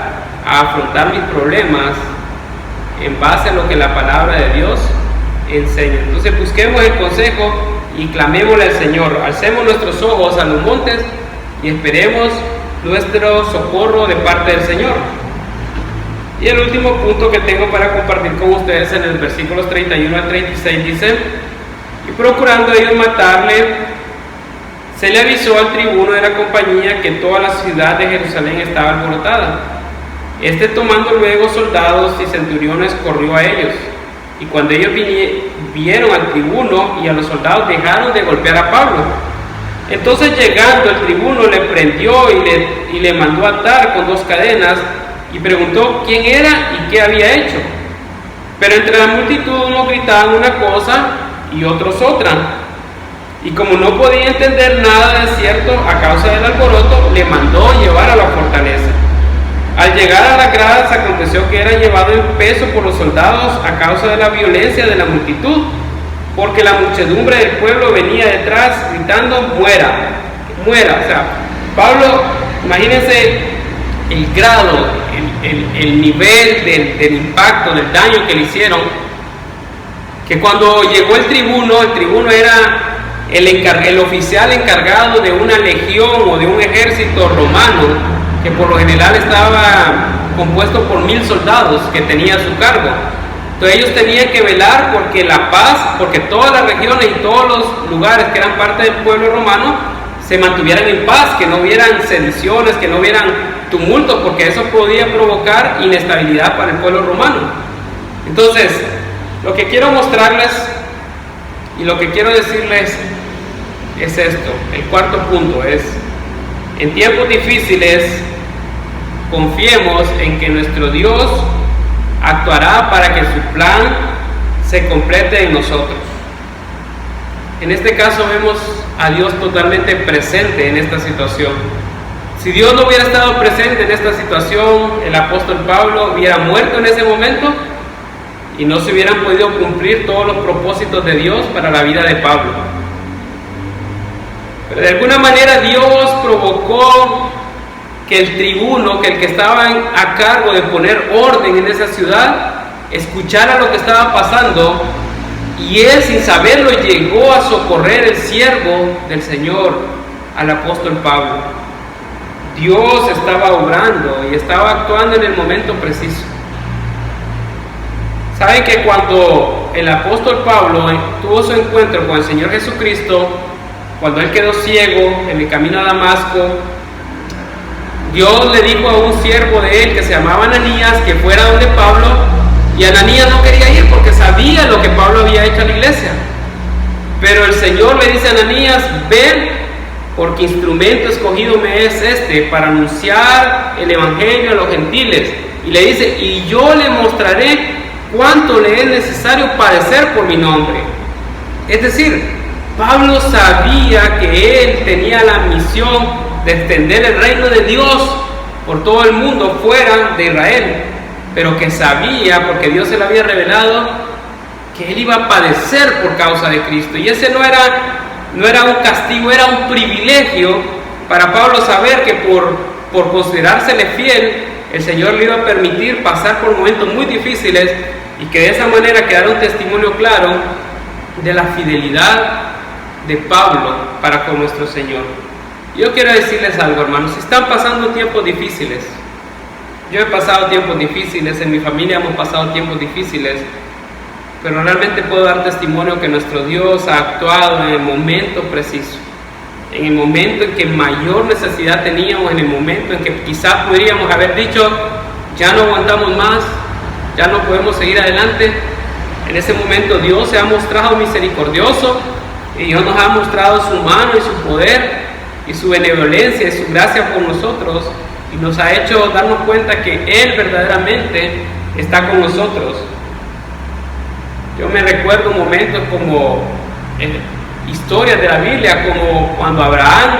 a afrontar mis problemas en base a lo que la palabra de Dios enseña. Entonces busquemos el consejo y clamémosle al Señor, alcemos nuestros ojos a los montes y esperemos nuestro socorro de parte del Señor. Y el último punto que tengo para compartir con ustedes en el versículos 31 al 36 dice: y procurando ellos matarle, se le avisó al tribuno de la compañía que toda la ciudad de Jerusalén estaba alborotada. Este, tomando luego soldados y centuriones, corrió a ellos. Y cuando ellos vieron al tribuno y a los soldados, dejaron de golpear a Pablo. Entonces, llegando, el tribuno le prendió y le mandó atar con 2 cadenas y preguntó quién era y qué había hecho. Pero entre la multitud unos gritaban una cosa y otros otra. Y como no podía entender nada de cierto a causa del alboroto, le mandó llevar a la fortaleza. Al llegar a las gradas, aconteció que era llevado en peso por los soldados a causa de la violencia de la multitud, porque la muchedumbre del pueblo venía detrás gritando: muera, muera. O sea, Pablo, imagínense el grado, el nivel del impacto, del daño que le hicieron, que cuando llegó el tribuno era el oficial encargado de una legión o de un ejército romano, que por lo general estaba compuesto por 1000 soldados que tenía a su cargo. Entonces ellos tenían que velar porque la paz, porque todas las regiones y todos los lugares que eran parte del pueblo romano se mantuvieran en paz, que no hubieran sediciones, que no hubieran tumultos, porque eso podía provocar inestabilidad para el pueblo romano. Entonces, lo que quiero mostrarles y lo que quiero decirles es esto. El cuarto punto es: en tiempos difíciles, confiemos en que nuestro Dios actuará para que su plan se complete en nosotros. En este caso vemos a Dios totalmente presente en esta situación. Si Dios no hubiera estado presente en esta situación, el apóstol Pablo hubiera muerto en ese momento y no se hubieran podido cumplir todos los propósitos de Dios para la vida de Pablo. Pero de alguna manera Dios provocó que el tribuno, que el que estaba a cargo de poner orden en esa ciudad, escuchara lo que estaba pasando, y él, sin saberlo, llegó a socorrer el siervo del Señor, al apóstol Pablo. Dios estaba obrando y estaba actuando en el momento preciso. Saben que cuando el apóstol Pablo tuvo su encuentro con el Señor Jesucristo, cuando él quedó ciego en el camino a Damasco, Dios le dijo a un siervo de él que se llamaba Ananías que fuera donde Pablo, y Ananías no quería ir porque sabía lo que Pablo había hecho a la iglesia. Pero el Señor le dice a Ananías: ven, porque instrumento escogido me es este para anunciar el evangelio a los gentiles. Y le dice: y yo le mostraré cuánto le es necesario padecer por mi nombre. Es decir, Pablo sabía que él tenía la misión de extender el reino de Dios por todo el mundo fuera de Israel, pero que sabía, porque Dios se lo había revelado, que él iba a padecer por causa de Cristo. Y ese no era un castigo, era un privilegio para Pablo saber que por considerársele fiel, el Señor le iba a permitir pasar por momentos muy difíciles, y que de esa manera quedara un testimonio claro de la fidelidad de Pablo para con nuestro Señor. Yo quiero decirles algo, hermanos: si están pasando tiempos difíciles, yo he pasado tiempos difíciles, en mi familia hemos pasado tiempos difíciles, pero realmente puedo dar testimonio que nuestro Dios ha actuado en el momento preciso, en el momento en que mayor necesidad teníamos, en el momento en que quizás podríamos haber dicho: ya no aguantamos más, ya no podemos seguir adelante. En ese momento Dios se ha mostrado misericordioso, y Dios nos ha mostrado su mano y su poder y su benevolencia y su gracia por nosotros, y nos ha hecho darnos cuenta que Él verdaderamente está con nosotros. Yo me recuerdo momentos como historias de la Biblia, como cuando Abraham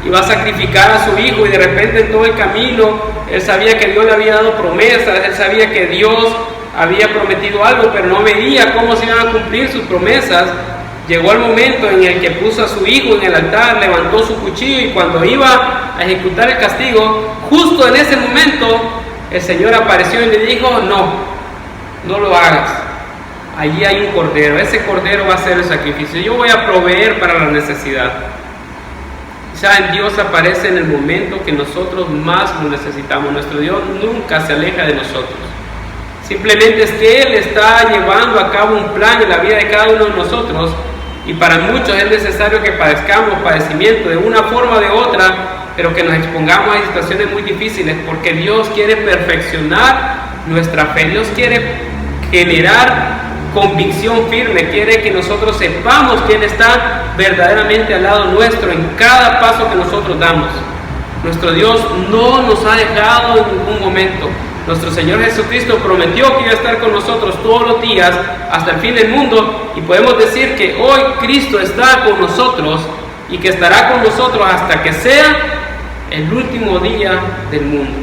iba a sacrificar a su hijo, y de repente en todo el camino él sabía que Dios le había dado promesas, él sabía que Dios había prometido algo, pero no veía cómo se iban a cumplir sus promesas. Llegó el momento en el que puso a su hijo en el altar, levantó su cuchillo, y cuando iba a ejecutar el castigo, justo en ese momento el Señor apareció y le dijo: no lo hagas, allí hay un cordero, ese cordero va a ser el sacrificio, yo voy a proveer para la necesidad. ¿Saben? Dios aparece en el momento que nosotros más lo necesitamos. Nuestro Dios nunca se aleja de nosotros. Simplemente es que Él está llevando a cabo un plan en la vida de cada uno de nosotros, y para muchos es necesario que padezcamos padecimiento de una forma o de otra, pero que nos expongamos a situaciones muy difíciles, porque Dios quiere perfeccionar nuestra fe. Dios quiere generar convicción firme, quiere que nosotros sepamos que Él está verdaderamente al lado nuestro en cada paso que nosotros damos. Nuestro Dios no nos ha dejado en ningún momento. Nuestro Señor Jesucristo prometió que iba a estar con nosotros todos los días hasta el fin del mundo, y podemos decir que hoy Cristo está con nosotros y que estará con nosotros hasta que sea el último día del mundo,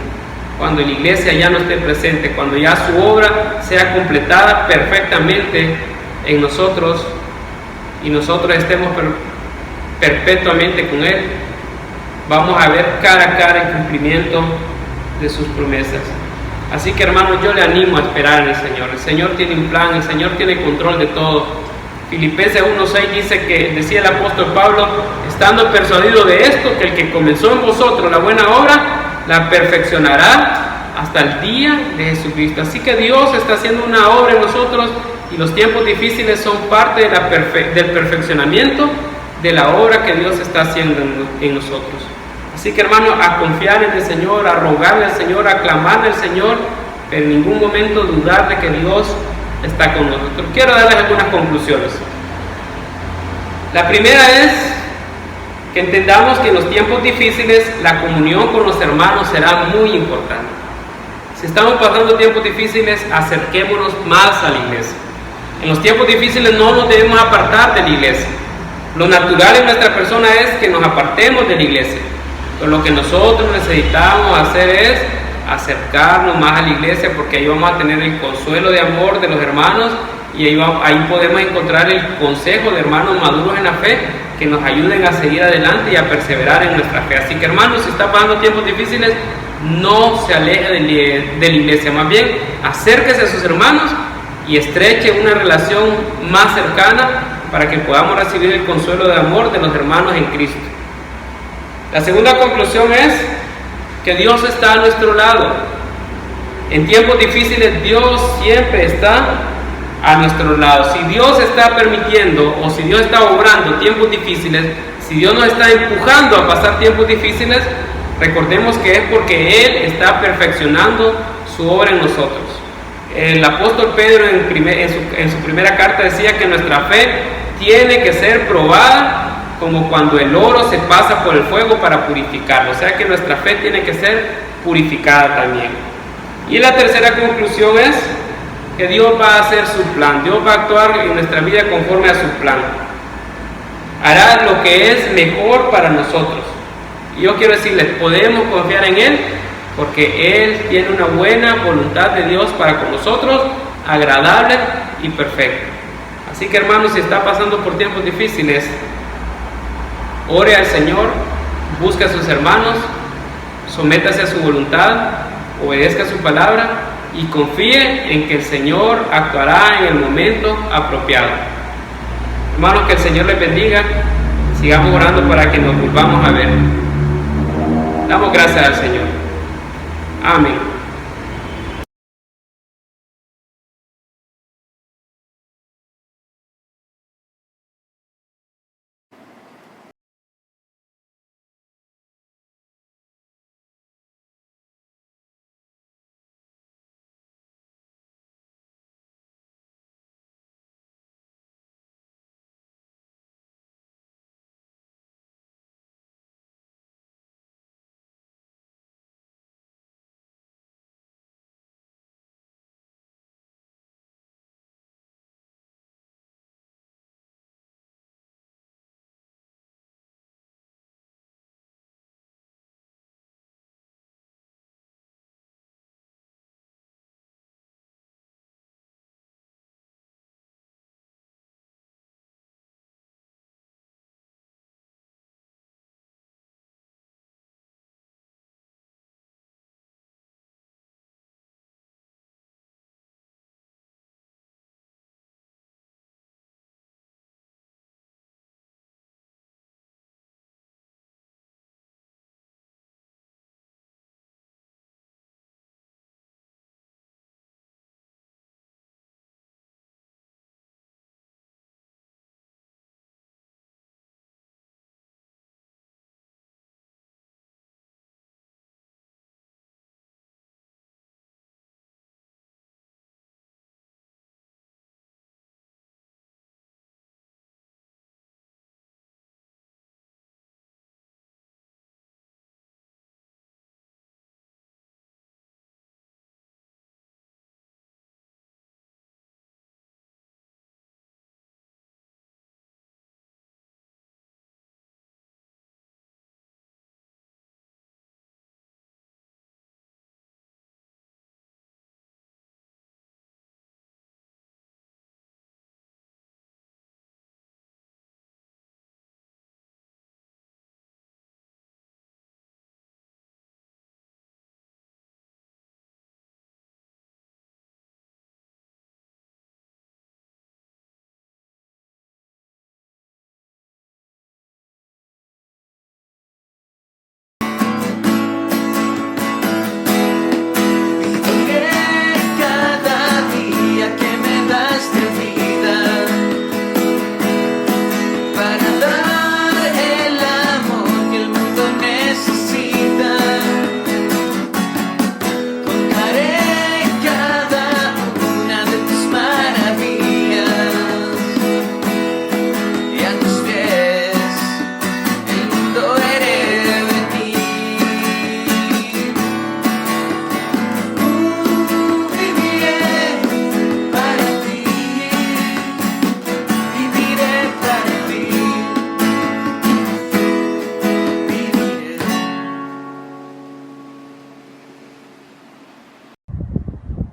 cuando la iglesia ya no esté presente, cuando ya su obra sea completada perfectamente en nosotros y nosotros estemos perpetuamente con Él. Vamos a ver cara a cara el cumplimiento de sus promesas. Así que, hermanos, yo le animo a esperar en el Señor. El Señor tiene un plan, el Señor tiene control de todo. Filipenses 1:6 dice que, decía el apóstol Pablo: estando persuadido de esto, que el que comenzó en vosotros la buena obra, la perfeccionará hasta el día de Jesucristo. Así que Dios está haciendo una obra en nosotros, y los tiempos difíciles son parte de del perfeccionamiento de la obra que Dios está haciendo en nosotros. Así que, hermanos, a confiar en el Señor, a rogarle al Señor, a clamarle al Señor, pero en ningún momento dudar de que Dios está con nosotros. Quiero darles algunas conclusiones. La primera es que entendamos que en los tiempos difíciles la comunión con los hermanos será muy importante. Si estamos pasando tiempos difíciles, acerquémonos más a la iglesia. En los tiempos difíciles no nos debemos apartar de la iglesia. Lo natural en nuestra persona es que nos apartemos de la iglesia. Pero lo que nosotros necesitamos hacer es acercarnos más a la iglesia, porque ahí vamos a tener el consuelo de amor de los hermanos y ahí podemos encontrar el consejo de hermanos maduros en la fe que nos ayuden a seguir adelante y a perseverar en nuestra fe. Así que, hermanos, si está pasando tiempos difíciles, no se aleje de la iglesia, más bien acérquese a sus hermanos y estreche una relación más cercana para que podamos recibir el consuelo de amor de los hermanos en Cristo. La segunda conclusión es que Dios está a nuestro lado. En tiempos difíciles Dios siempre está a nuestro lado. Si Dios está permitiendo o si Dios está obrando tiempos difíciles, si Dios nos está empujando a pasar tiempos difíciles, recordemos que es porque Él está perfeccionando su obra en nosotros. El apóstol Pedro en su primera carta decía que nuestra fe tiene que ser probada como cuando el oro se pasa por el fuego para purificarlo. O sea que nuestra fe tiene que ser purificada también. Y la tercera conclusión es que Dios va a hacer su plan. Dios va a actuar en nuestra vida conforme a su plan. Hará lo que es mejor para nosotros. Y yo quiero decirles, podemos confiar en Él porque Él tiene una buena voluntad de Dios para con nosotros, agradable y perfecta. Así que, hermanos, si está pasando por tiempos difíciles, ore al Señor, busque a sus hermanos, sométase a su voluntad, obedezca su palabra y confíe en que el Señor actuará en el momento apropiado. Hermanos, que el Señor les bendiga. Sigamos orando para que nos volvamos a ver. Damos gracias al Señor. Amén.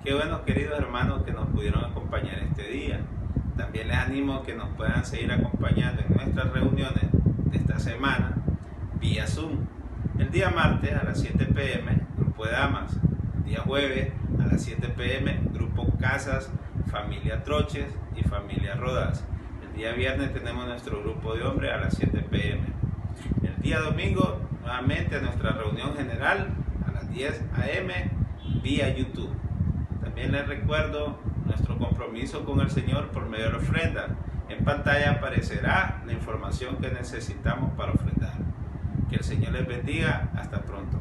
Qué bueno, queridos hermanos, que nos pudieron acompañar este día. También les animo a que nos puedan seguir acompañando en nuestras reuniones de esta semana vía Zoom. El día martes a las 7 p.m, Grupo de Damas. El día jueves a las 7 p.m, Grupo Casas, Familia Troches y Familia Rodas. El día viernes tenemos nuestro grupo de hombres a las 7 p.m. El día domingo, nuevamente nuestra reunión general a las 10 a.m. vía YouTube. También les recuerdo nuestro compromiso con el Señor por medio de la ofrenda. En pantalla aparecerá la información que necesitamos para ofrendar. Que el Señor les bendiga. Hasta pronto.